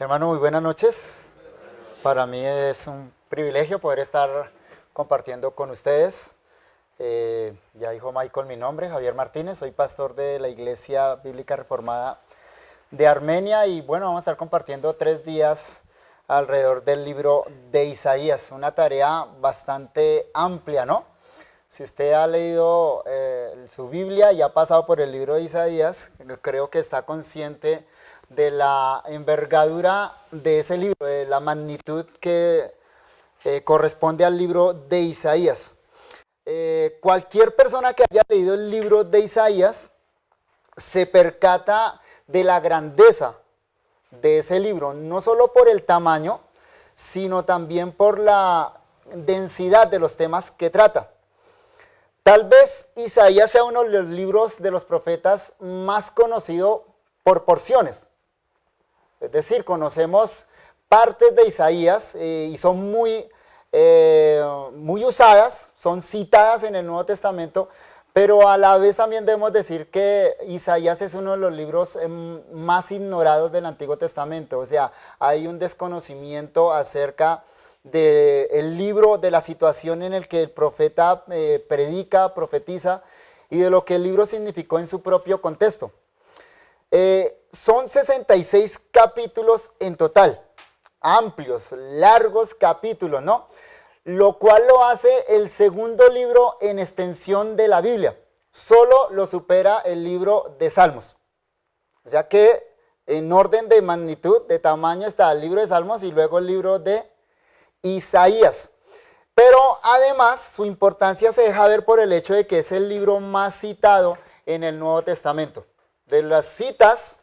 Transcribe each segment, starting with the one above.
Hermano, muy buenas noches. Para mí es un privilegio poder estar compartiendo con ustedes. Ya dijo Michael mi nombre, Javier Martínez, soy pastor de la Iglesia Bíblica Reformada de Armenia y bueno, vamos a estar compartiendo 3 días alrededor del libro de Isaías, una tarea bastante amplia, ¿no? Si usted ha leído su Biblia y ha pasado por el libro de Isaías, creo que está consciente de la envergadura de ese libro, de la magnitud que corresponde al libro de Isaías. Cualquier persona que haya leído el libro de Isaías se percata de la grandeza de ese libro, no solo por el tamaño, sino también por la densidad de los temas que trata. Tal vez Isaías sea uno de los libros de los profetas más conocido por porciones. Es decir, conocemos partes de Isaías y son muy usadas, son citadas en el Nuevo Testamento, pero a la vez también debemos decir que Isaías es uno de los libros más ignorados del Antiguo Testamento. O sea, hay un desconocimiento acerca del libro, de la situación en la que el profeta predica, profetiza y de lo que el libro significó en su propio contexto. Son 66 capítulos en total, amplios, largos capítulos, ¿no? Lo cual lo hace el segundo libro en extensión de la Biblia. Solo lo supera el libro de Salmos. O sea que en orden de magnitud, de tamaño, está el libro de Salmos y luego el libro de Isaías. Pero además su importancia se deja ver por el hecho de que es el libro más citado en el Nuevo Testamento. De las citas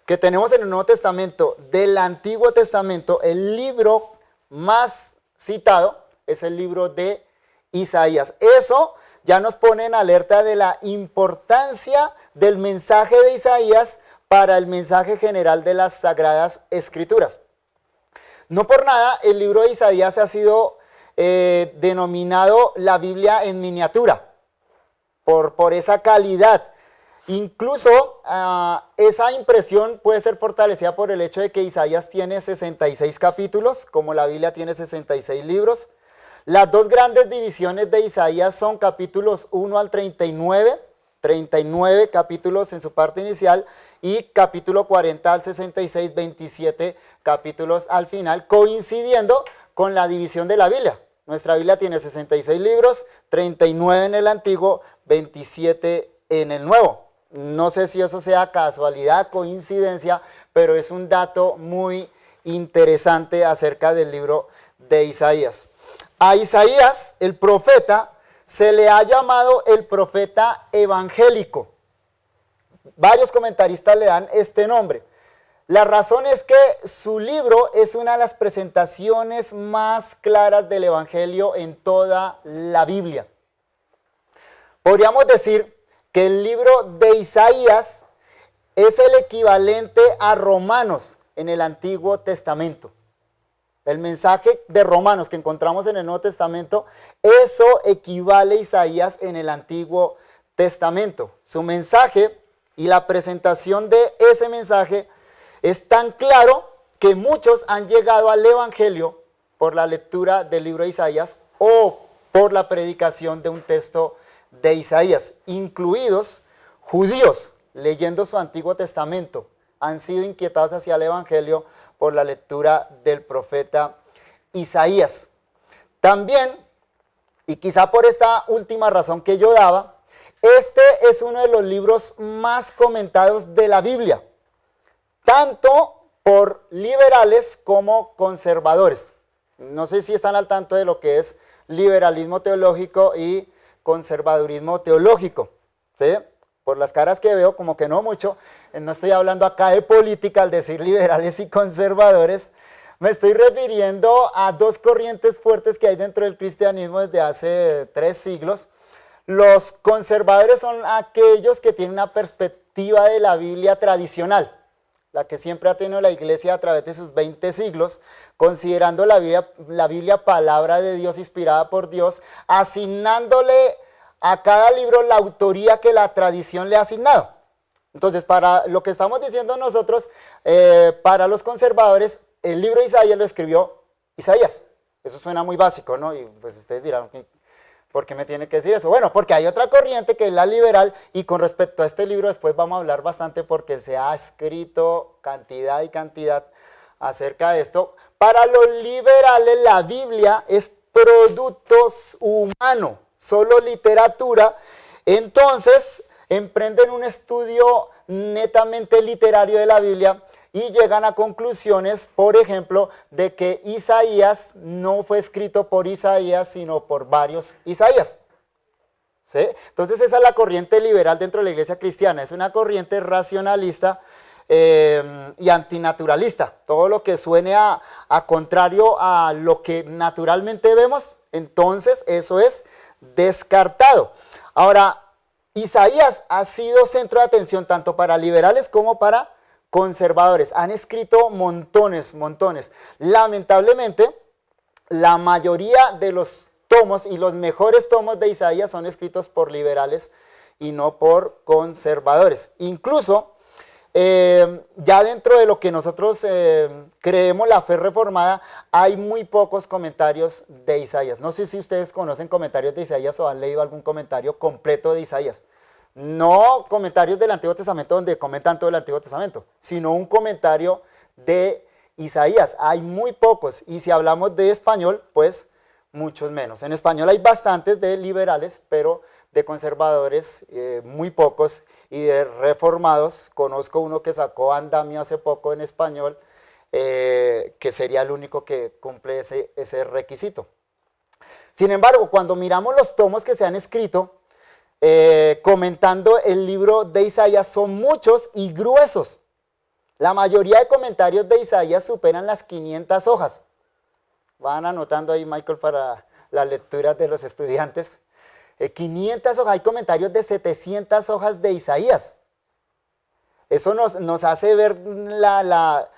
que tenemos en el Nuevo Testamento, del Antiguo Testamento, el libro más citado es el libro de Isaías. Eso ya nos pone en alerta de la importancia del mensaje de Isaías para el mensaje general de las Sagradas Escrituras. No por nada el libro de Isaías ha sido denominado la Biblia en miniatura, por esa calidad. Incluso esa impresión puede ser fortalecida por el hecho de que Isaías tiene 66 capítulos, como la Biblia tiene 66 libros. Las dos grandes divisiones de Isaías son capítulos 1 al 39, 39 capítulos en su parte inicial, y capítulo 40 al 66, 27 capítulos al final, coincidiendo con la división de la Biblia. Nuestra Biblia tiene 66 libros, 39 en el Antiguo, 27 en el Nuevo. No sé si eso sea casualidad, coincidencia, pero es un dato muy interesante acerca del libro de Isaías. A Isaías, el profeta, se le ha llamado el profeta evangélico. Varios comentaristas le dan este nombre. La razón es que su libro es una de las presentaciones más claras del evangelio en toda la Biblia. Podríamos decir que el libro de Isaías es el equivalente a Romanos en el Antiguo Testamento. El mensaje de Romanos que encontramos en el Nuevo Testamento, eso equivale a Isaías en el Antiguo Testamento. Su mensaje y la presentación de ese mensaje es tan claro que muchos han llegado al Evangelio por la lectura del libro de Isaías o por la predicación de un texto de Isaías, incluidos judíos leyendo su Antiguo Testamento, han sido inquietados hacia el Evangelio por la lectura del profeta Isaías. También, y quizá por esta última razón que yo daba, este es uno de los libros más comentados de la Biblia, tanto por liberales como conservadores. No sé si están al tanto de lo que es liberalismo teológico y conservadurismo teológico, ¿sí? Por las caras que veo, como que no mucho, no estoy hablando acá de política al decir liberales y conservadores, me estoy refiriendo a dos corrientes fuertes que hay dentro del cristianismo desde hace 3 siglos. Los conservadores son aquellos que tienen una perspectiva de la Biblia tradicional, la que siempre ha tenido la iglesia a través de sus 20 siglos, considerando la Biblia palabra de Dios, inspirada por Dios, asignándole a cada libro la autoría que la tradición le ha asignado. Entonces, para lo que estamos diciendo nosotros, para los conservadores, el libro de Isaías lo escribió Isaías. Eso suena muy básico, ¿no? Y pues ustedes dirán, ¿por qué me tiene que decir eso? Bueno, porque hay otra corriente que es la liberal, y con respecto a este libro después vamos a hablar bastante porque se ha escrito cantidad y cantidad acerca de esto. Para los liberales la Biblia es producto humano, solo literatura. Entonces emprenden un estudio netamente literario de la Biblia y llegan a conclusiones, por ejemplo, de que Isaías no fue escrito por Isaías, sino por varios Isaías. ¿Sí? Entonces esa es la corriente liberal dentro de la iglesia cristiana, es una corriente racionalista y antinaturalista. Todo lo que suene a contrario a lo que naturalmente vemos, entonces eso es descartado. Ahora, Isaías ha sido centro de atención tanto para liberales como para conservadores. Han escrito montones. Lamentablemente, la mayoría de los tomos y los mejores tomos de Isaías son escritos por liberales y no por conservadores. Incluso, ya dentro de lo que nosotros creemos la fe reformada, hay muy pocos comentarios de Isaías. No sé si ustedes conocen comentarios de Isaías o han leído algún comentario completo de Isaías. No comentarios del Antiguo Testamento donde comentan todo el Antiguo Testamento, sino un comentario de Isaías. Hay muy pocos, y si hablamos de español, pues muchos menos. En español hay bastantes de liberales, pero de conservadores muy pocos, y de reformados conozco uno que sacó Andamio hace poco en español, que sería el único que cumple ese requisito. Sin embargo, cuando miramos los tomos que se han escrito comentando el libro de Isaías, son muchos y gruesos. La mayoría de comentarios de Isaías superan las 500 hojas. Van anotando ahí, Michael, para las lecturas de los estudiantes. 500 hojas, hay comentarios de 700 hojas de Isaías. Eso nos hace ver la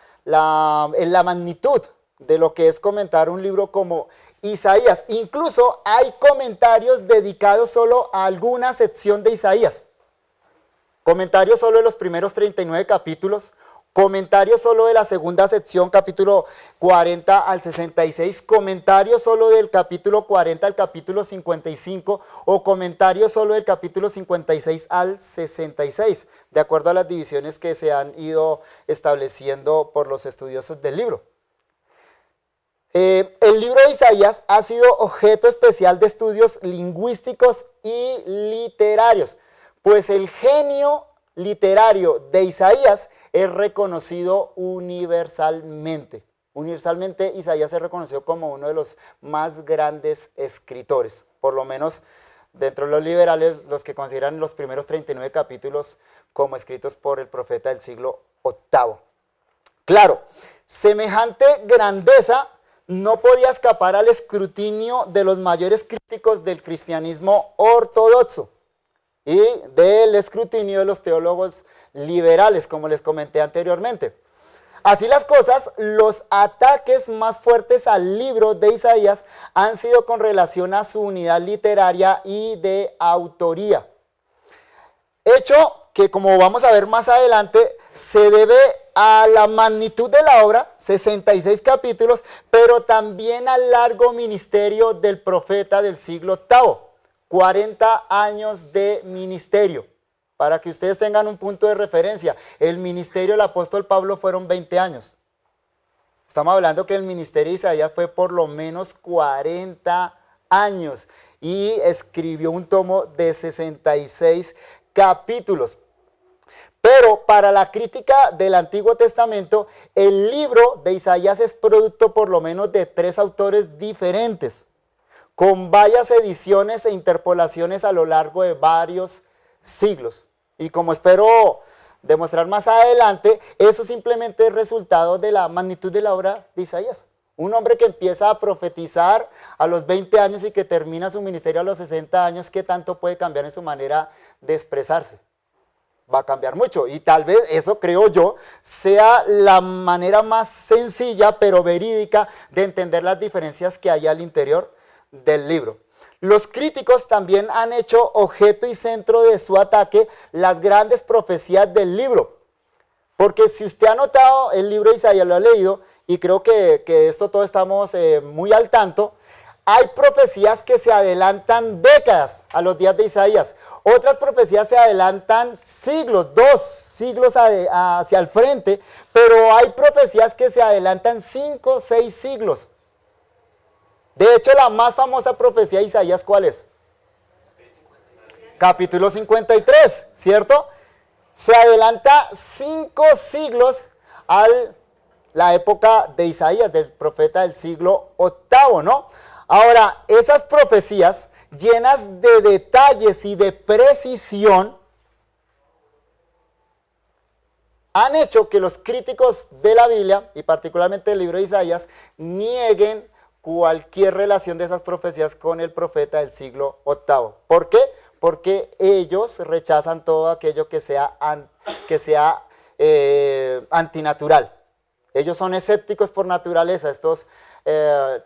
magnitud de lo que es comentar un libro como Isaías. Incluso hay comentarios dedicados solo a alguna sección de Isaías. Comentarios solo de los primeros 39 capítulos, comentarios solo de la segunda sección, capítulo 40 al 66, comentarios solo del capítulo 40 al capítulo 55, o comentarios solo del capítulo 56 al 66, de acuerdo a las divisiones que se han ido estableciendo por los estudiosos del libro. El libro de Isaías ha sido objeto especial de estudios lingüísticos y literarios, pues el genio literario de Isaías es reconocido universalmente. Universalmente Isaías es reconocido como uno de los más grandes escritores, por lo menos dentro de los liberales, los que consideran los primeros 39 capítulos como escritos por el profeta del siglo VIII. Claro, semejante grandeza no podía escapar al escrutinio de los mayores críticos del cristianismo ortodoxo y del escrutinio de los teólogos liberales, como les comenté anteriormente. Así las cosas, los ataques más fuertes al libro de Isaías han sido con relación a su unidad literaria y de autoría. Hecho que, como vamos a ver más adelante, se debe a la magnitud de la obra, 66 capítulos, pero también al largo ministerio del profeta del siglo VIII, 40 años de ministerio. Para que ustedes tengan un punto de referencia, el ministerio del apóstol Pablo fueron 20 años. Estamos hablando que el ministerio de Isaías fue por lo menos 40 años y escribió un tomo de 66 capítulos. Pero para la crítica del Antiguo Testamento, el libro de Isaías es producto por lo menos de 3 autores diferentes, con varias ediciones e interpolaciones a lo largo de varios siglos. Y como espero demostrar más adelante, eso simplemente es resultado de la magnitud de la obra de Isaías. Un hombre que empieza a profetizar a los 20 años y que termina su ministerio a los 60 años, ¿qué tanto puede cambiar en su manera de expresarse? Va a cambiar mucho, y tal vez eso, creo yo, sea la manera más sencilla pero verídica de entender las diferencias que hay al interior del libro. Los críticos también han hecho objeto y centro de su ataque las grandes profecías del libro. Porque si usted ha notado el libro de Isaías, lo ha leído, y creo que esto todos estamos muy al tanto, hay profecías que se adelantan décadas a los días de Isaías. Otras profecías se adelantan siglos, 2 siglos hacia el frente, pero hay profecías que se adelantan 5, 6 siglos. De hecho, la más famosa profecía de Isaías, ¿cuál es? Capítulo 53, ¿cierto? Se adelanta 5 siglos a la época de Isaías, del profeta del siglo VIII, ¿no? Ahora, esas profecías llenas de detalles y de precisión han hecho que los críticos de la Biblia, y particularmente el libro de Isaías, nieguen cualquier relación de esas profecías con el profeta del siglo VIII. ¿Por qué? Porque ellos rechazan todo aquello que sea antinatural. Ellos son escépticos por naturaleza, estos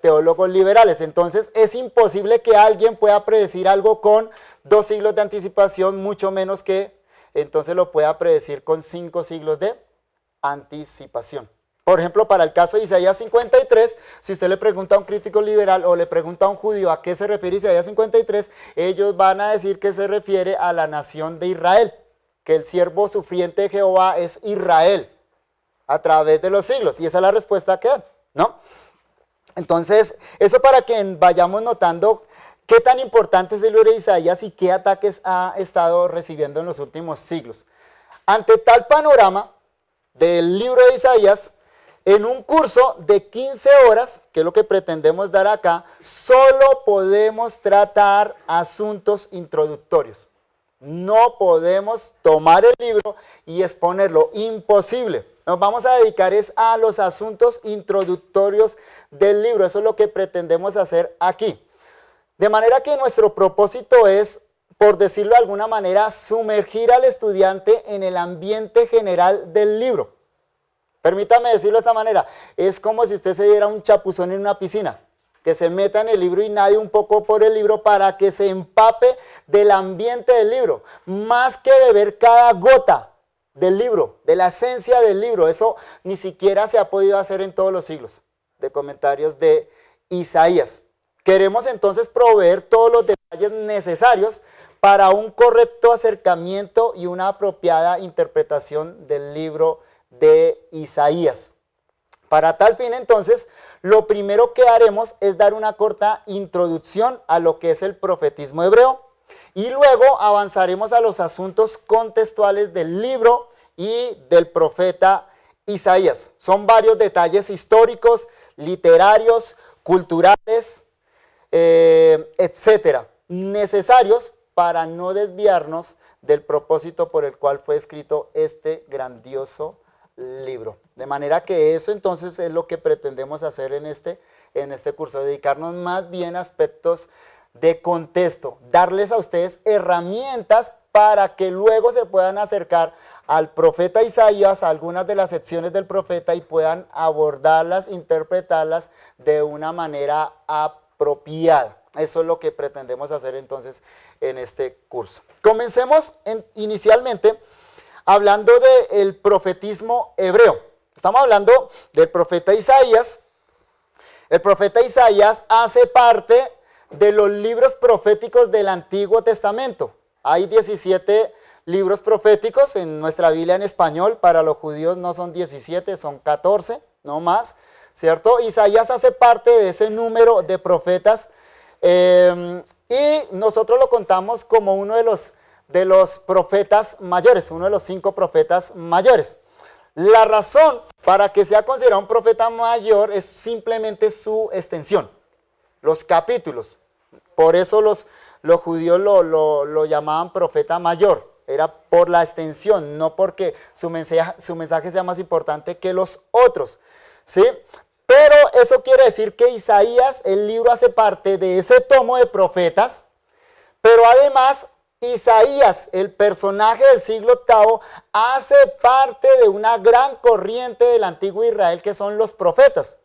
teólogos liberales. Entonces es imposible que alguien pueda predecir algo con 2 siglos de anticipación, mucho menos que entonces lo pueda predecir con 5 siglos de anticipación. Por ejemplo, para el caso de Isaías 53, si usted le pregunta a un crítico liberal o le pregunta a un judío a qué se refiere Isaías 53, ellos van a decir que se refiere a la nación de Israel, que el siervo sufriente de Jehová es Israel a través de los siglos. Y esa es la respuesta que dan, ¿no? Entonces, eso para que vayamos notando qué tan importante es el libro de Isaías y qué ataques ha estado recibiendo en los últimos siglos. Ante tal panorama del libro de Isaías, en un curso de 15 horas, que es lo que pretendemos dar acá, solo podemos tratar asuntos introductorios. No podemos tomar el libro y exponerlo, imposible. Nos vamos a dedicar a los asuntos introductorios del libro, eso es lo que pretendemos hacer aquí. De manera que nuestro propósito es, por decirlo de alguna manera, sumergir al estudiante en el ambiente general del libro. Permítame decirlo de esta manera, es como si usted se diera un chapuzón en una piscina, que se meta en el libro y nadie un poco por el libro para que se empape del ambiente del libro, más que beber cada gota del libro, de la esencia del libro. Eso ni siquiera se ha podido hacer en todos los siglos de comentarios de Isaías. Queremos entonces proveer todos los detalles necesarios para un correcto acercamiento y una apropiada interpretación del libro de Isaías. Para tal fin, entonces, lo primero que haremos es dar una corta introducción a lo que es el profetismo hebreo y luego avanzaremos a los asuntos contextuales del libro y del profeta Isaías. Son varios detalles históricos, literarios, culturales, etcétera, necesarios para no desviarnos del propósito por el cual fue escrito este grandioso libro. De manera que eso entonces es lo que pretendemos hacer en este curso, dedicarnos más bien a aspectos de contexto, darles a ustedes herramientas para que luego se puedan acercar al profeta Isaías, a algunas de las secciones del profeta y puedan abordarlas, interpretarlas de una manera apropiada. Eso es lo que pretendemos hacer entonces en este curso. Comencemos inicialmente hablando del profetismo hebreo. Estamos hablando del profeta Isaías. El profeta Isaías hace parte de los libros proféticos del Antiguo Testamento. Hay 17 libros proféticos en nuestra Biblia en español. Para los judíos no son 17, son 14, no más, ¿cierto? Isaías hace parte de ese número de profetas y nosotros lo contamos como uno de los profetas mayores, uno de los 5 profetas mayores. La razón para que sea considerado un profeta mayor es simplemente su extensión, los capítulos. Por eso los judíos lo llamaban profeta mayor, era por la extensión, no porque su mensaje sea más importante que los otros, ¿sí? Pero eso quiere decir que Isaías, el libro hace parte de ese tomo de profetas, pero además Isaías, el personaje del siglo VIII, hace parte de una gran corriente del antiguo Israel que son los profetas,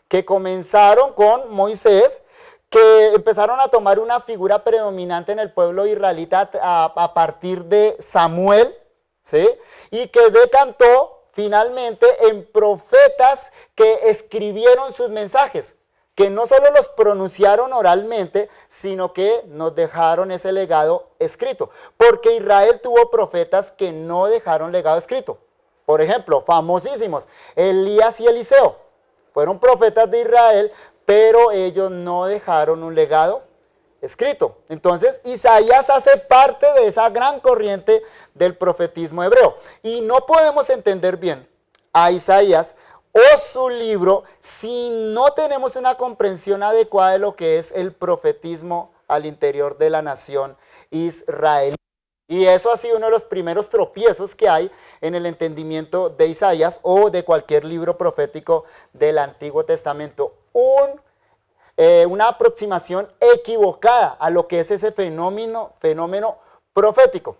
que comenzaron con Moisés, que empezaron a tomar una figura predominante en el pueblo israelita a partir de Samuel, ¿sí? Y que decantó finalmente en profetas que escribieron sus mensajes, que no solo los pronunciaron oralmente, sino que nos dejaron ese legado escrito. Porque Israel tuvo profetas que no dejaron legado escrito. Por ejemplo, famosísimos, Elías y Eliseo. Fueron profetas de Israel, pero ellos no dejaron un legado escrito. Entonces, Isaías hace parte de esa gran corriente del profetismo hebreo. Y no podemos entender bien a Isaías o su libro si no tenemos una comprensión adecuada de lo que es el profetismo al interior de la nación israelí. Y eso ha sido uno de los primeros tropiezos que hay en el entendimiento de Isaías o de cualquier libro profético del Antiguo Testamento. Una aproximación equivocada a lo que es ese fenómeno profético.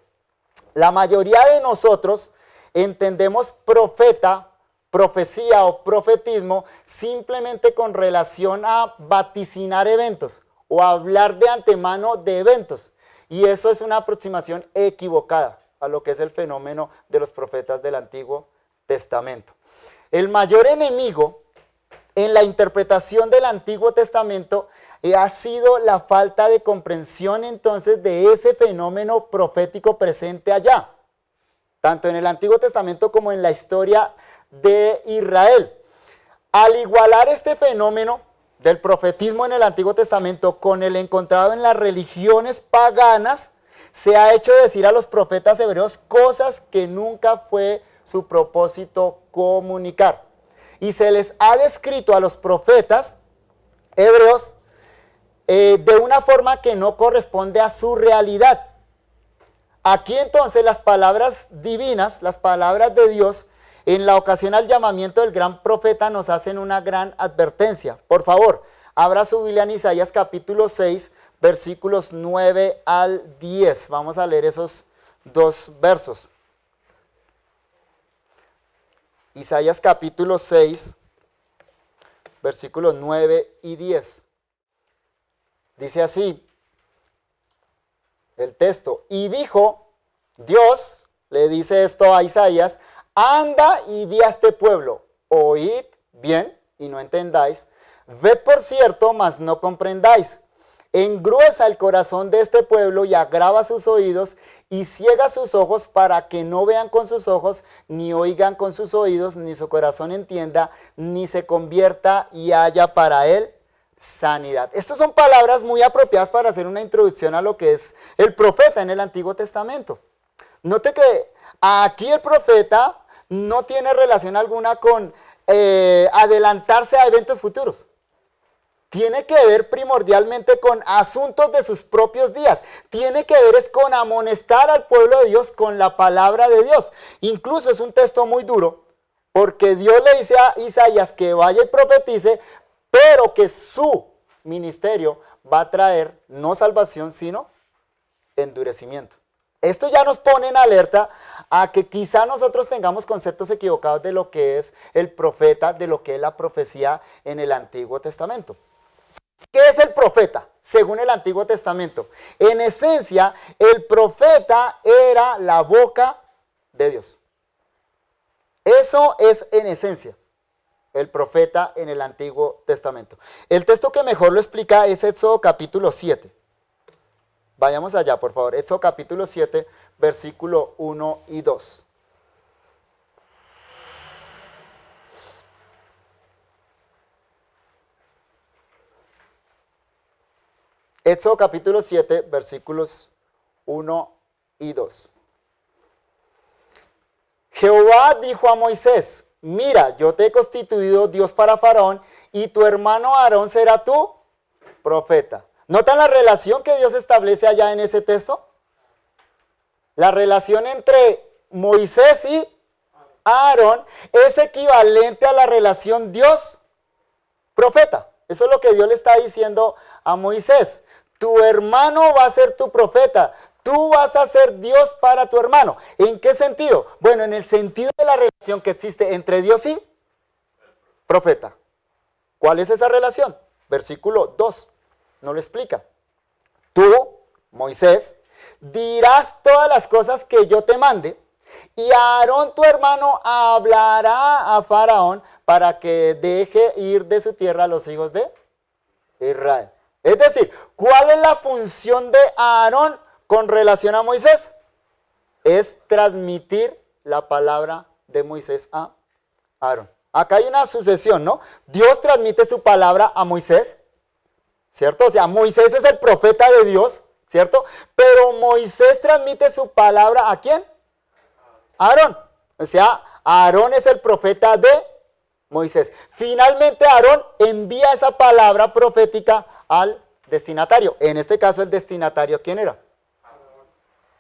La mayoría de nosotros entendemos profeta, profecía o profetismo simplemente con relación a vaticinar eventos o hablar de antemano de eventos. Y eso es una aproximación equivocada a lo que es el fenómeno de los profetas del Antiguo Testamento. El mayor enemigo en la interpretación del Antiguo Testamento ha sido la falta de comprensión entonces de ese fenómeno profético presente allá, tanto en el Antiguo Testamento como en la historia de Israel. Al igualar este fenómeno del profetismo en el Antiguo Testamento con el encontrado en las religiones paganas, se ha hecho decir a los profetas hebreos cosas que nunca fue su propósito comunicar. Y se les ha descrito a los profetas hebreos de una forma que no corresponde a su realidad. Aquí entonces las palabras divinas, las palabras de Dios, en la ocasión al llamamiento del gran profeta nos hacen una gran advertencia. Por favor, abra su Biblia en Isaías capítulo 6, versículos 9 al 10. Vamos a leer esos dos versos. Isaías capítulo 6, versículos 9 y 10. Dice así el texto: y dijo Dios, le dice esto a Isaías: anda y di a este pueblo, oíd bien y no entendáis, ved por cierto, mas no comprendáis. Engruesa el corazón de este pueblo y agrava sus oídos y ciega sus ojos para que no vean con sus ojos, ni oigan con sus oídos, ni su corazón entienda, ni se convierta y haya para él sanidad. Estas son palabras muy apropiadas para hacer una introducción a lo que es el profeta en el Antiguo Testamento. Note que aquí el profeta no tiene relación alguna con adelantarse a eventos futuros. Tiene que ver primordialmente con asuntos de sus propios días. Tiene que ver es con amonestar al pueblo de Dios con la palabra de Dios. Incluso es un texto muy duro, porque Dios le dice a Isaías que vaya y profetice, pero que su ministerio va a traer no salvación, sino endurecimiento. Esto ya nos pone en alerta a que quizá nosotros tengamos conceptos equivocados de lo que es el profeta, de lo que es la profecía en el Antiguo Testamento. ¿Qué es el profeta? Según el Antiguo Testamento. En esencia, el profeta era la boca de Dios. Eso es en esencia el profeta en el Antiguo Testamento. El texto que mejor lo explica es Éxodo capítulo 7. Vayamos allá, por favor. Éxodo capítulo 7, versículo 1 y 2. Éxodo capítulo 7, versículos 1 y 2. Jehová dijo a Moisés: mira, yo te he constituido Dios para Faraón, y tu hermano Aarón será tu profeta. ¿Notan la relación que Dios establece allá en ese texto? La relación entre Moisés y Aarón es equivalente a la relación Dios-profeta. Eso es lo que Dios le está diciendo a Moisés. Tu hermano va a ser tu profeta. Tú vas a ser Dios para tu hermano. ¿En qué sentido? Bueno, en el sentido de la relación que existe entre Dios y profeta. ¿Cuál es esa relación? Versículo 2 no lo explica. Tú, Moisés, dirás todas las cosas que yo te mande, y Aarón tu hermano hablará a Faraón para que deje ir de su tierra a los hijos de Israel. Es decir, ¿cuál es la función de Aarón con relación a Moisés? Es transmitir la palabra de Moisés a Aarón. Acá hay una sucesión, ¿no? Dios transmite su palabra a Moisés, ¿cierto? O sea, Moisés es el profeta de Dios, ¿cierto? Pero Moisés transmite su palabra ¿a quién? A Aarón. O sea, Aarón es el profeta de Moisés. Finalmente Aarón envía esa palabra profética al destinatario. En este caso el destinatario, ¿quién era?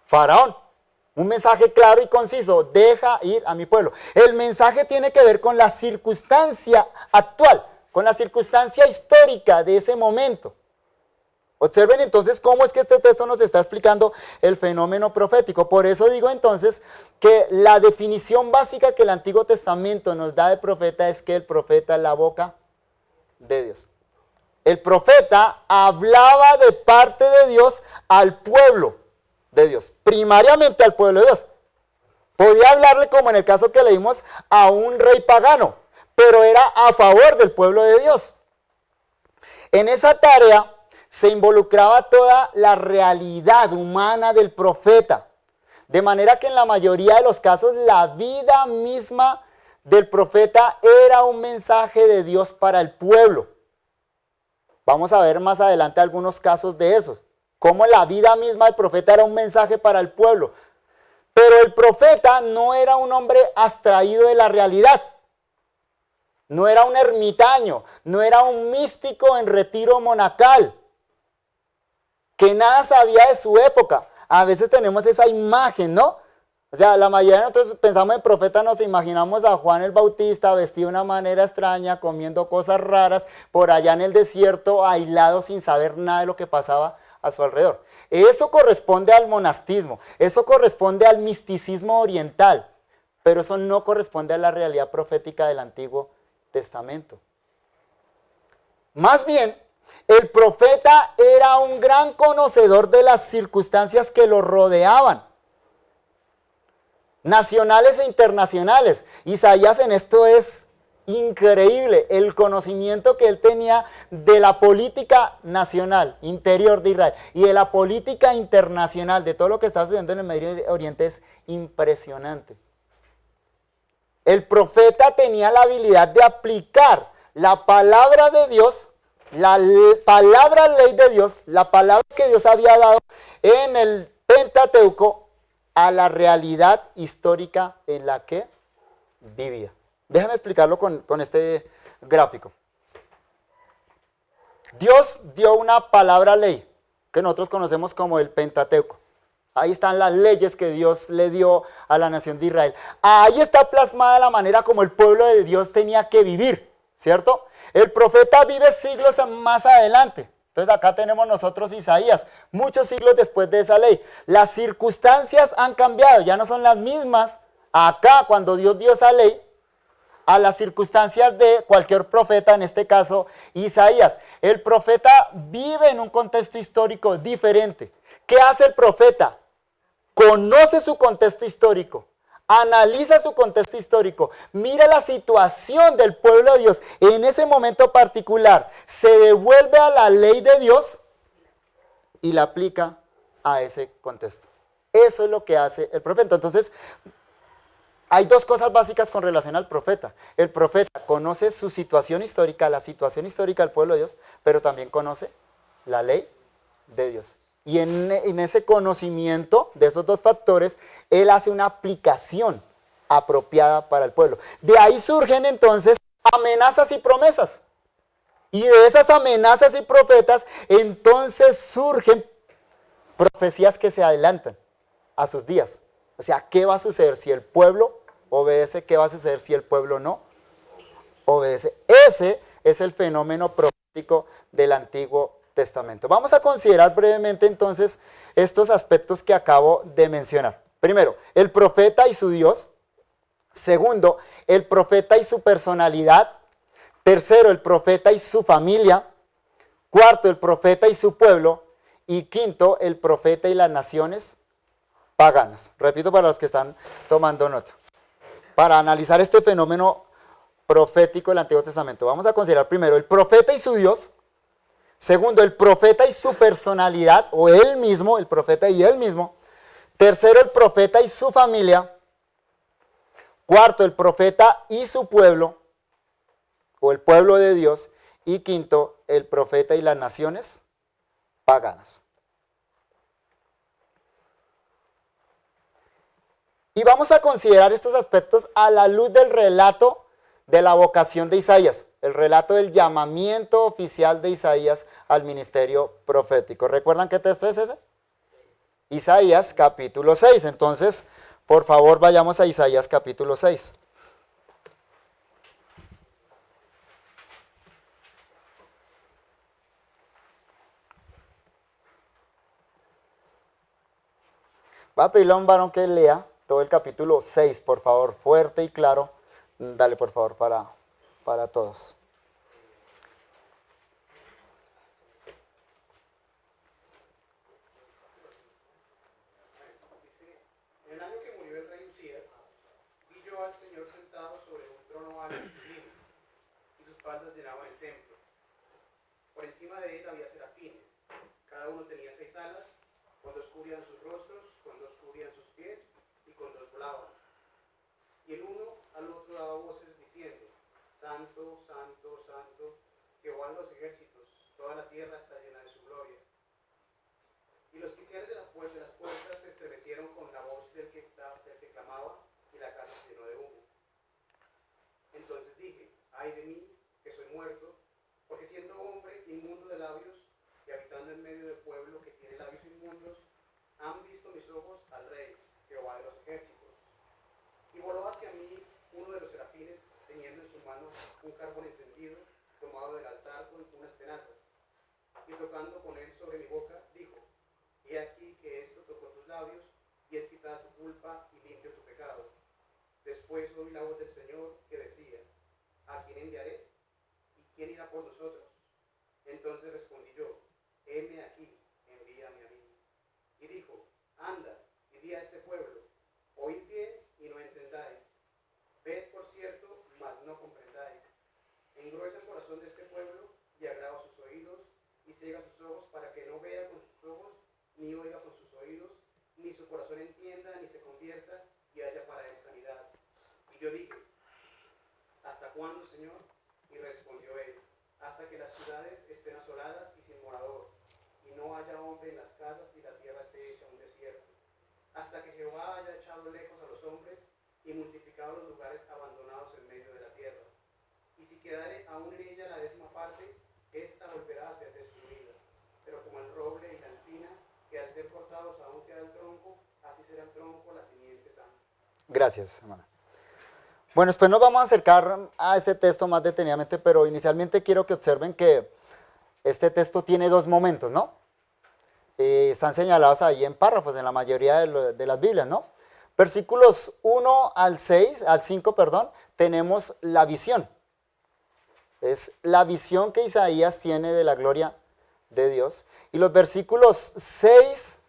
Faraón. Un mensaje claro y conciso: deja ir a mi pueblo. El mensaje tiene que ver con la circunstancia actual, con la circunstancia histórica de ese momento. Observen entonces cómo es que este texto nos está explicando el fenómeno profético. Por eso digo entonces que la definición básica que el Antiguo Testamento nos da de profeta es que el profeta es la boca de Dios. El profeta hablaba de parte de Dios al pueblo de Dios, primariamente al pueblo de Dios. Podía hablarle, como en el caso que leímos, a un rey pagano, pero era a favor del pueblo de Dios. En esa tarea se involucraba toda la realidad humana del profeta, de manera que en la mayoría de los casos la vida misma del profeta era un mensaje de Dios para el pueblo. Vamos a ver más adelante algunos casos de esos, cómo la vida misma del profeta era un mensaje para el pueblo. Pero el profeta no era un hombre abstraído de la realidad, no era un ermitaño, no era un místico en retiro monacal, que nada sabía de su época. A veces tenemos esa imagen, ¿no? O sea, la mayoría de nosotros pensamos en profeta, nos imaginamos a Juan el Bautista vestido de una manera extraña, comiendo cosas raras, por allá en el desierto, aislado sin saber nada de lo que pasaba a su alrededor. Eso corresponde al monastismo, eso corresponde al misticismo oriental, pero eso no corresponde a la realidad profética del Antiguo Testamento. Más bien, el profeta era un gran conocedor de las circunstancias que lo rodeaban, nacionales e internacionales. Isaías en esto es increíble, el conocimiento que él tenía de la política nacional, interior de Israel, y de la política internacional, de todo lo que está sucediendo en el Medio Oriente, es impresionante. El profeta tenía la habilidad de aplicar la palabra de Dios, la palabra ley de Dios, la palabra que Dios había dado en el Pentateuco, a la realidad histórica en la que vivía. Déjenme explicarlo con este gráfico. Dios dio una palabra ley que nosotros conocemos como el Pentateuco. Ahí están las leyes que Dios le dio a la nación de Israel. Ahí está plasmada la manera como el pueblo de Dios tenía que vivir, ¿cierto? El profeta vive siglos más adelante. Entonces acá tenemos nosotros Isaías, muchos siglos después de esa ley. Las circunstancias han cambiado, ya no son las mismas acá cuando Dios dio esa ley a las circunstancias de cualquier profeta, en este caso Isaías. El profeta vive en un contexto histórico diferente. ¿Qué hace el profeta? Conoce su contexto histórico, analiza su contexto histórico, mira la situación del pueblo de Dios en ese momento particular, se devuelve a la ley de Dios y la aplica a ese contexto. Eso es lo que hace el profeta. Entonces, hay dos cosas básicas con relación al profeta. El profeta conoce su situación histórica, la situación histórica del pueblo de Dios, pero también conoce la ley de Dios. Y en ese conocimiento de esos dos factores, él hace una aplicación apropiada para el pueblo. De ahí surgen entonces amenazas y promesas. Y de esas amenazas y profetas, entonces surgen profecías que se adelantan a sus días. O sea, ¿qué va a suceder si el pueblo obedece? ¿Qué va a suceder si el pueblo no obedece? Ese es el fenómeno profético del Antiguo Testamento. Vamos a considerar brevemente entonces estos aspectos que acabo de mencionar. Primero, el profeta y su Dios. Segundo, el profeta y su personalidad. Tercero, el profeta y su familia. Cuarto, el profeta y su pueblo. Y quinto, el profeta y las naciones paganas. Repito para los que están tomando nota. Para analizar este fenómeno profético del Antiguo Testamento, vamos a considerar primero el profeta y su Dios. Segundo, el profeta y su personalidad, o él mismo, el profeta y él mismo. Tercero, el profeta y su familia. Cuarto, el profeta y su pueblo, o el pueblo de Dios. Y quinto, el profeta y las naciones paganas. Y vamos a considerar estos aspectos a la luz del relato de la vocación de Isaías, el relato del llamamiento oficial de Isaías al ministerio profético. ¿Recuerdan qué texto es ese? Isaías capítulo 6. Entonces, por favor, vayamos a Isaías capítulo 6. Va a pedirle a un varón que lea todo el capítulo 6, por favor, fuerte y claro. Dale, por favor, para todos. En el año que murió el rey Usías, vi yo al Señor sentado sobre un trono alto y sublime, y sus faldas llenaban el templo. Por encima de él había serafines, cada uno tenía 6 alas, con 2 cubrían sus rostros, con 2 cubrían sus pies, y con 2 volaban. Y el uno al otro daba voces diciendo: Santo, Santo, Santo, Jehová de los ejércitos, toda la tierra está llena de su gloria. Y los quiciales de las puertas se estremecieron con la voz del que clamaba, y la casa se llenó de humo. Entonces dije: ay de mí, que soy muerto, porque siendo hombre inmundo de labios, y habitando en medio de pueblo que tiene labios inmundos, han visto mis ojos al Rey, Jehová de los ejércitos. Y voló hacia mí uno de los serafines, teniendo en su mano un carbón encendido, tomado del altar con unas tenazas. Y tocando con él sobre mi boca, dijo: he aquí que esto tocó tus labios, y es quitada tu culpa y limpio tu pecado. Después oí la voz del Señor que decía: ¿a quién enviaré? ¿Y quién irá por nosotros? Entonces respondí yo: heme aquí, envíame a mí. Y dijo: anda, y di a este pueblo: oíd bien y no entendáis. Ved por cierto, mas no comprendáis. Engruesa el corazón de este pueblo y agrava sus oídos y ciega sus ojos para que no vea con sus ojos, ni oiga con sus oídos, ni su corazón entienda, ni se convierta y haya para él sanidad. Y yo dije: ¿hasta cuándo, Señor? Y respondió él: hasta que las ciudades estén asoladas y sin morador, y no haya hombre en las casas y la tierra esté hecha un desierto. Hasta que Jehová haya echado lejos a los hombres y multiplicado los lugares abandonados en medio de la tierra. Y si quedare aún en ella la 10ª parte, ésta volverá a ser destruida. Pero como el roble y la encina, que al ser cortados aún queda el tronco, así será el tronco la simiente sana. Gracias, hermana. Bueno, después nos vamos a acercar a este texto más detenidamente, pero inicialmente quiero que observen que este texto tiene 2 momentos, ¿no? Están señalados ahí en párrafos, en la mayoría de las Biblias, ¿no? Versículos 1 al 5, tenemos la visión. Es la visión que Isaías tiene de la gloria de Dios. Y los versículos 6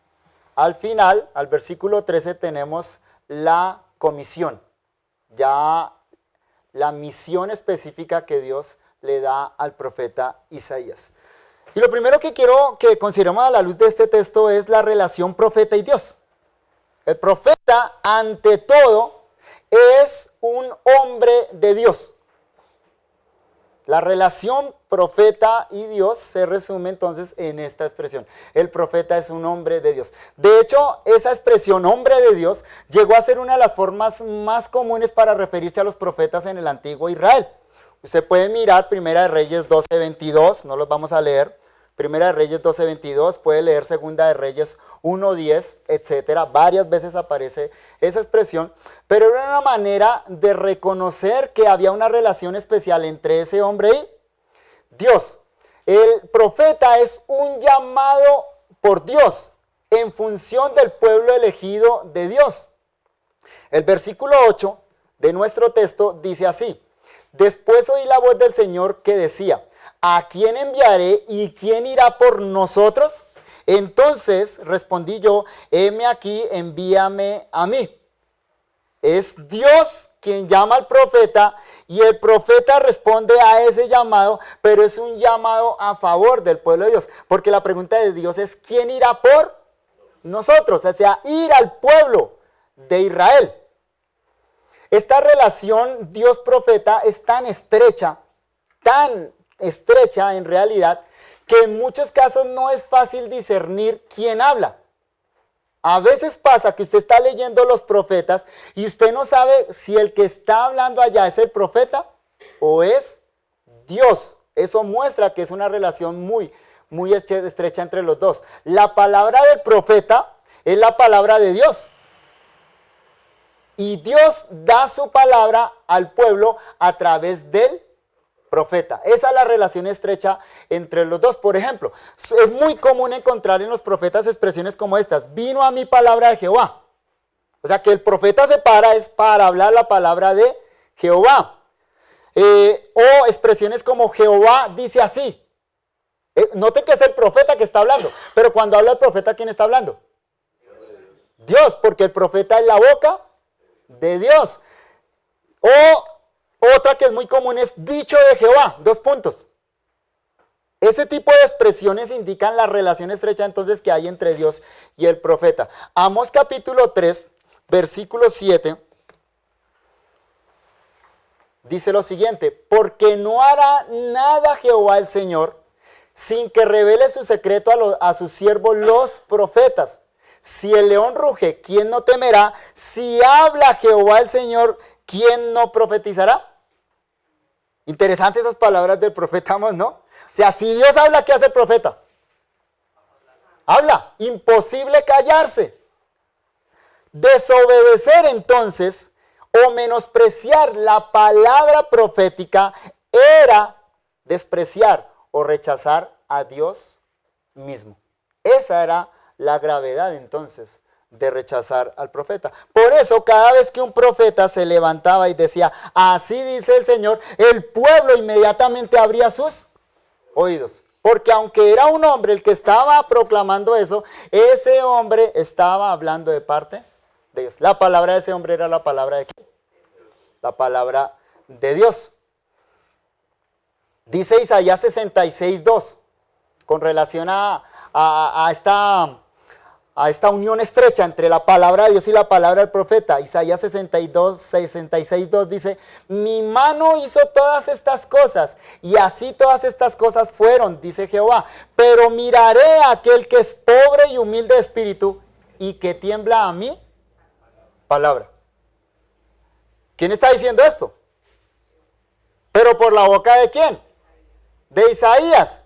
al final, al versículo 13, tenemos la comisión. Ya la misión específica que Dios le da al profeta Isaías. Y lo primero que quiero que consideremos a la luz de este texto es la relación profeta y Dios. El profeta, ante todo, es un hombre de Dios. La relación profeta y Dios se resume entonces en esta expresión. El profeta es un hombre de Dios. De hecho, esa expresión, hombre de Dios, llegó a ser una de las formas más comunes para referirse a los profetas en el antiguo Israel. Usted puede mirar Primera de Reyes 12:22, no los vamos a leer. Primera de Reyes 12:22, puede leer Segunda de Reyes 1:10, etcétera. Varias veces aparece esa expresión, pero era una manera de reconocer que había una relación especial entre ese hombre y Dios. El profeta es un llamado por Dios en función del pueblo elegido de Dios. El versículo 8 de nuestro texto dice así: después oí la voz del Señor que decía: ¿a quién enviaré y quién irá por nosotros? Entonces respondí yo, heme aquí, envíame a mí. Es Dios quien llama al profeta y el profeta responde a ese llamado, pero es un llamado a favor del pueblo de Dios, porque la pregunta de Dios es, ¿quién irá por nosotros? O sea, ir al pueblo de Israel. Esta relación Dios-profeta es tan estrecha en realidad, que en muchos casos no es fácil discernir quién habla. A veces pasa que usted está leyendo los profetas y usted no sabe si el que está hablando allá es el profeta o es Dios. Eso muestra que es una relación muy estrecha entre los dos. La palabra del profeta es la palabra de Dios. Y Dios da su palabra al pueblo a través del profeta. Esa es la relación estrecha entre los dos. Por ejemplo, es muy común encontrar en los profetas expresiones como estas: vino a mí palabra de Jehová. O sea que el profeta se para es para hablar la palabra de Jehová. O expresiones como Jehová dice así. Noten que es el profeta que está hablando, pero cuando habla el profeta, ¿quién está hablando? Dios, porque el profeta es la boca de Dios. O otra que es muy común es dicho de Jehová, 2 puntos. Ese tipo de expresiones indican la relación estrecha entonces que hay entre Dios y el profeta. Amós capítulo 3, versículo 7, dice lo siguiente: porque no hará nada Jehová el Señor sin que revele su secreto a sus siervos los profetas. Si el león ruge, ¿quién no temerá? Si habla Jehová el Señor, ¿quién no profetizará? Interesantes esas palabras del profeta Amós, ¿no? O sea, si Dios habla, ¿qué hace el profeta? Habla. Imposible callarse. Desobedecer entonces o menospreciar la palabra profética era despreciar o rechazar a Dios mismo. Esa era la gravedad entonces de rechazar al profeta. Por eso cada vez que un profeta se levantaba y decía, así dice el Señor, el pueblo inmediatamente abría sus oídos. Porque aunque era un hombre el que estaba proclamando eso, ese hombre estaba hablando de parte de Dios. La palabra de ese hombre era la palabra de ¿quién? La palabra de Dios. Dice Isaías 66:2, con relación a esta unión estrecha entre la palabra de Dios y la palabra del profeta. Isaías 66:2 dice, mi mano hizo todas estas cosas, y así todas estas cosas fueron, dice Jehová. Pero miraré a aquel que es pobre y humilde de espíritu, y que tiembla a mí palabra. ¿Quién está diciendo esto? ¿Pero por la boca de quién? De Isaías.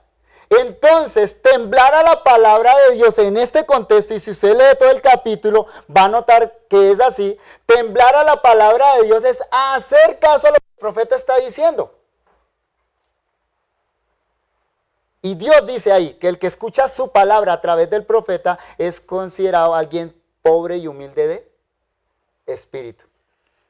Entonces, temblar a la palabra de Dios en este contexto, y si usted lee todo el capítulo, va a notar que es así. Temblar a la palabra de Dios es hacer caso a lo que el profeta está diciendo. Y Dios dice ahí que el que escucha su palabra a través del profeta es considerado alguien pobre y humilde de espíritu.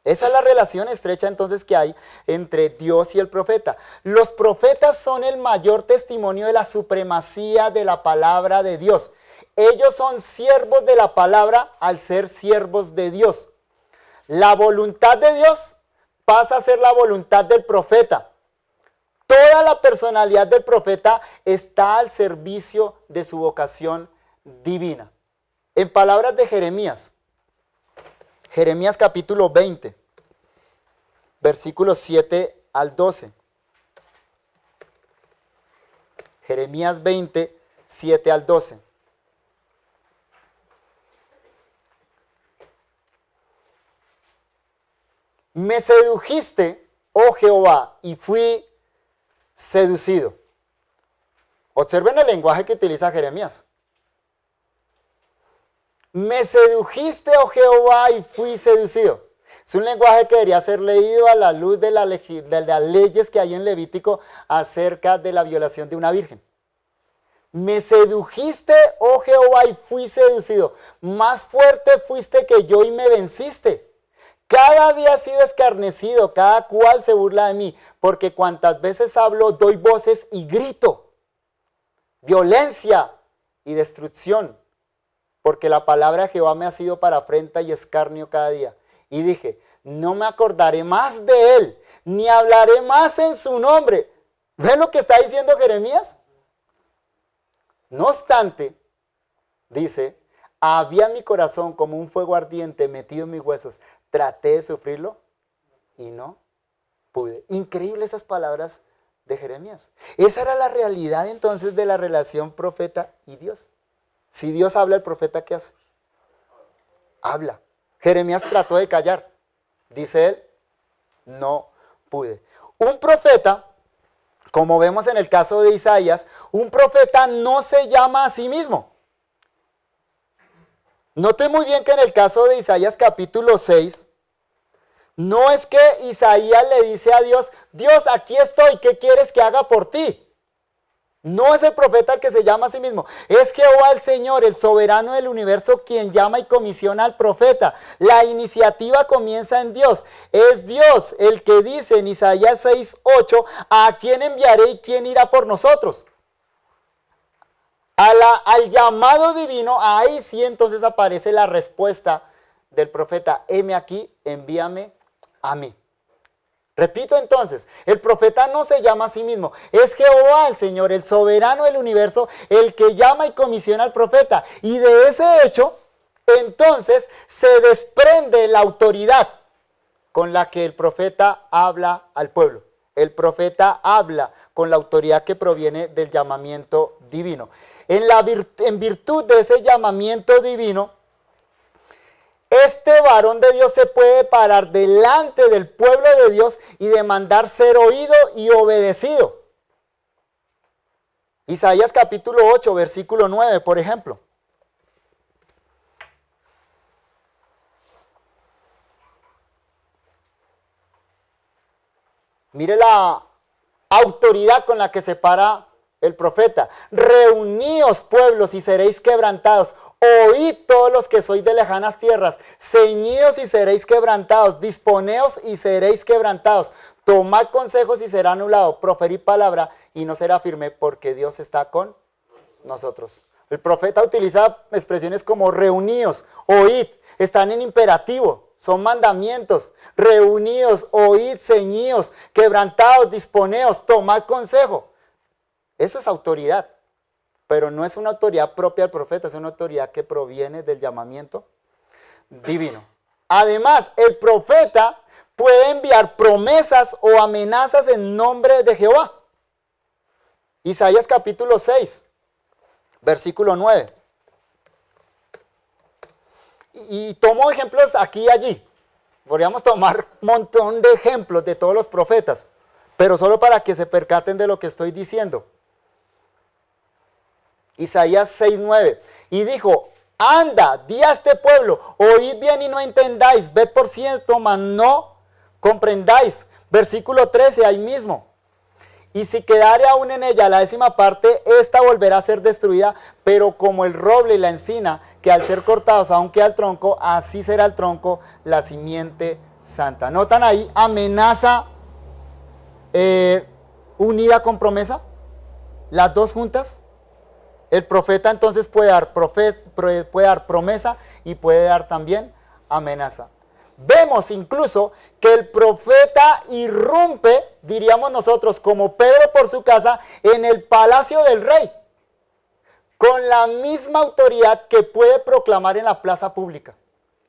Esa es la relación estrecha entonces que hay entre Dios y el profeta. Los profetas son el mayor testimonio de la supremacía de la palabra de Dios. Ellos son siervos de la palabra al ser siervos de Dios. La voluntad de Dios pasa a ser la voluntad del profeta. Toda la personalidad del profeta está al servicio de su vocación divina. En palabras de Jeremías capítulo 20, versículos 7 al 12. Jeremías 20, 7 al 12. Me sedujiste, oh Jehová, y fui seducido. Observen el lenguaje que utiliza Jeremías. Me sedujiste, oh Jehová, y fui seducido. Es un lenguaje que debería ser leído a la luz de las leyes que hay en Levítico acerca de la violación de una virgen. Me sedujiste, oh Jehová, y fui seducido. Más fuerte fuiste que yo y me venciste. Cada día he sido escarnecido, cada cual se burla de mí, porque cuantas veces hablo, doy voces y grito. Violencia y destrucción, porque la palabra de Jehová me ha sido para afrenta y escarnio cada día. Y dije, no me acordaré más de él, ni hablaré más en su nombre. ¿Ven lo que está diciendo Jeremías? No obstante, dice, había en mi corazón como un fuego ardiente metido en mis huesos. Traté de sufrirlo y no pude. Increíble esas palabras de Jeremías. Esa era la realidad entonces de la relación profeta y Dios. Si Dios habla, el profeta, ¿qué hace? Habla. Jeremías trató de callar. Dice él, no pude. Un profeta, como vemos en el caso de Isaías, un profeta no se llama a sí mismo. Note muy bien que en el caso de Isaías capítulo 6, no es que Isaías le dice a Dios, Dios, aquí estoy, ¿qué quieres que haga por ti? No es el profeta el que se llama a sí mismo, es Jehová el Señor, el soberano del universo, quien llama y comisiona al profeta. La iniciativa comienza en Dios. Es Dios el que dice en Isaías 6:8, ¿a quién enviaré y quién irá por nosotros? Al llamado divino, ahí sí entonces aparece la respuesta del profeta, heme aquí, envíame a mí. Repito entonces, el profeta no se llama a sí mismo, es Jehová el Señor, el soberano del universo, el que llama y comisiona al profeta. Y de ese hecho, entonces se desprende la autoridad con la que el profeta habla al pueblo. El profeta habla con la autoridad que proviene del llamamiento divino. En virtud de ese llamamiento divino, este varón de Dios se puede parar delante del pueblo de Dios y demandar ser oído y obedecido. Isaías capítulo 8, versículo 9, por ejemplo. Mire la autoridad con la que se para el profeta. Reuníos, pueblos, y seréis quebrantados. Oíd todos los que sois de lejanas tierras, ceñidos y seréis quebrantados, disponeos y seréis quebrantados, tomad consejos y será anulado, proferid palabra y no será firme, porque Dios está con nosotros. El profeta utiliza expresiones como reuníos, oíd, están en imperativo, son mandamientos, reunidos, oíd, ceñidos, quebrantados, disponeos, tomad consejo. Eso es autoridad. Pero no es una autoridad propia del profeta, es una autoridad que proviene del llamamiento divino. Además, el profeta puede enviar promesas o amenazas en nombre de Jehová. Isaías capítulo 6, versículo 9. Y tomo ejemplos aquí y allí. Podríamos tomar un montón de ejemplos de todos los profetas, pero solo para que se percaten de lo que estoy diciendo. Isaías 6:9, y dijo, anda, di a este pueblo, oíd bien y no entendáis, ved por cierto, mas no comprendáis. Versículo 13, ahí mismo, y si quedare aún en ella la 10ª parte, esta volverá a ser destruida, pero como el roble y la encina, que al ser cortados aún queda el tronco, así será el tronco, la simiente santa. ¿Notan ahí amenaza unida con promesa? Las dos juntas. El profeta entonces puede dar promesa y puede dar también amenaza. Vemos incluso que el profeta irrumpe, diríamos nosotros, como Pedro por su casa, en el palacio del rey, con la misma autoridad que puede proclamar en la plaza pública.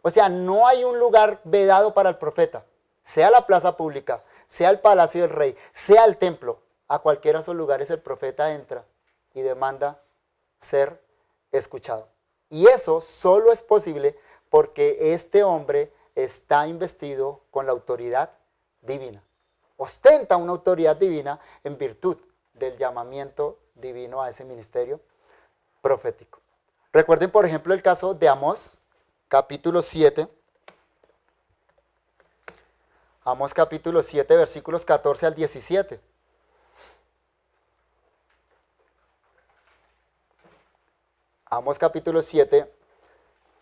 O sea, no hay un lugar vedado para el profeta, sea la plaza pública, sea el palacio del rey, sea el templo. A cualquiera de esos lugares el profeta entra y demanda ser escuchado. Y eso solo es posible porque este hombre está investido con la autoridad divina. Ostenta una autoridad divina en virtud del llamamiento divino a ese ministerio profético. Recuerden, por ejemplo, el caso de Amós, capítulo 7. Amós capítulo 7, versículos 14 al 17. Amós capítulo 7,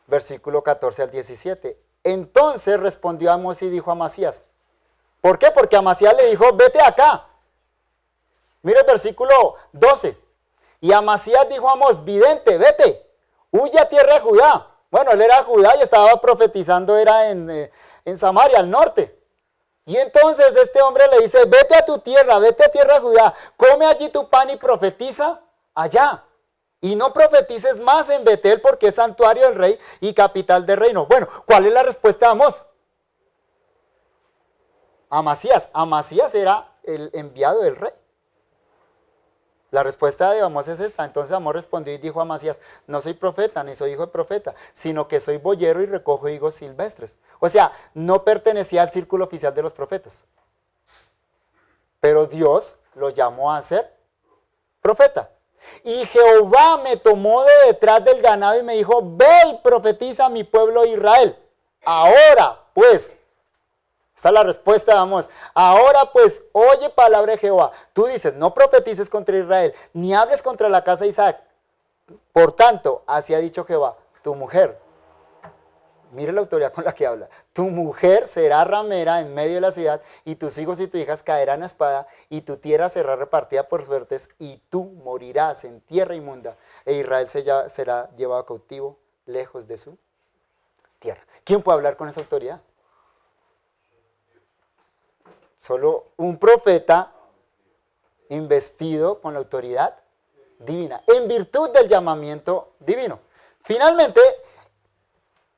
versículo 14 al 17. Entonces respondió Amós y dijo a Amasías. ¿Por qué? Porque Amasías le dijo, vete acá. Mire el versículo 12. Y Amasías dijo a Amós, vidente, vete, huye a tierra de Judá. Bueno, él era Judá y estaba profetizando, era en Samaria, al norte. Y entonces este hombre le dice, vete a tu tierra, vete a tierra de Judá, come allí tu pan y profetiza allá. Y no profetices más en Betel porque es santuario del rey y capital del reino. Bueno, ¿cuál es la respuesta de Amós? Amasías. Amasías era el enviado del rey. La respuesta de Amós es esta. Entonces Amós respondió y dijo a Amasías, no soy profeta ni soy hijo de profeta, sino que soy boyero y recojo higos silvestres. O sea, no pertenecía al círculo oficial de los profetas. Pero Dios lo llamó a ser profeta. Y Jehová me tomó de detrás del ganado y me dijo, ve y profetiza a mi pueblo Israel. Ahora pues, esta es la respuesta de Amós. Ahora pues, oye palabra de Jehová. Tú dices, no profetices contra Israel, ni hables contra la casa de Isaac. Por tanto, así ha dicho Jehová, tu mujer, mire la autoridad con la que habla, tu mujer será ramera en medio de la ciudad, y tus hijos y tus hijas caerán a espada, y tu tierra será repartida por suertes, y tú morirás en tierra inmunda, e Israel será llevado cautivo lejos de su tierra. ¿Quién puede hablar con esa autoridad? Solo un profeta investido con la autoridad divina, en virtud del llamamiento divino. Finalmente,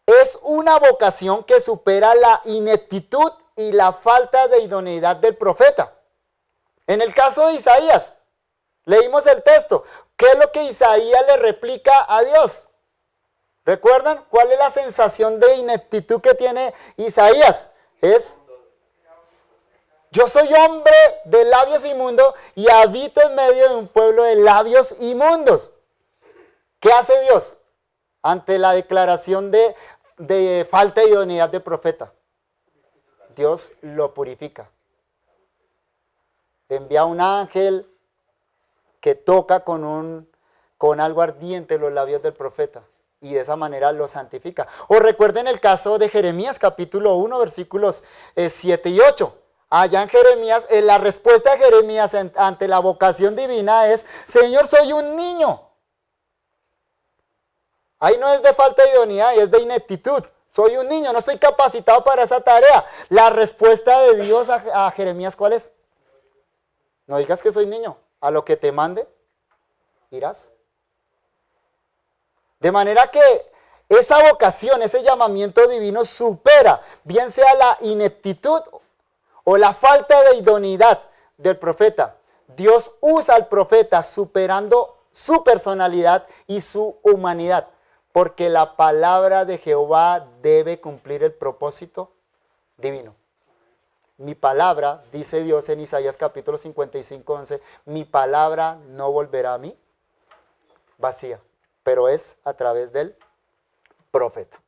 es una vocación que supera la ineptitud y la falta de idoneidad del profeta. En el caso de Isaías, leímos el texto. ¿Qué es lo que Isaías le replica a Dios? ¿Recuerdan cuál es la sensación de ineptitud que tiene Isaías? Es, yo soy hombre de labios inmundos y habito en medio de un pueblo de labios inmundos. ¿Qué hace Dios ante la declaración de falta de idoneidad del profeta? Dios lo purifica. Envía un ángel que toca con algo ardiente los labios del profeta y de esa manera lo santifica. O recuerden el caso de Jeremías capítulo 1 versículos 7 y 8. Allá en Jeremías, la respuesta de Jeremías ante la vocación divina es, Señor, soy un niño. Ahí no es de falta de idoneidad, es de ineptitud. Soy un niño, no estoy capacitado para esa tarea. La respuesta de Dios a Jeremías, ¿cuál es? No digas que soy niño, a lo que te mande, irás. De manera que esa vocación, ese llamamiento divino supera, bien sea la ineptitud o la falta de idoneidad del profeta. Dios usa al profeta superando su personalidad y su humanidad, porque la palabra de Jehová debe cumplir el propósito divino. Mi palabra, dice Dios en Isaías capítulo 55, 11, mi palabra no volverá a mí vacía, pero es a través del profeta.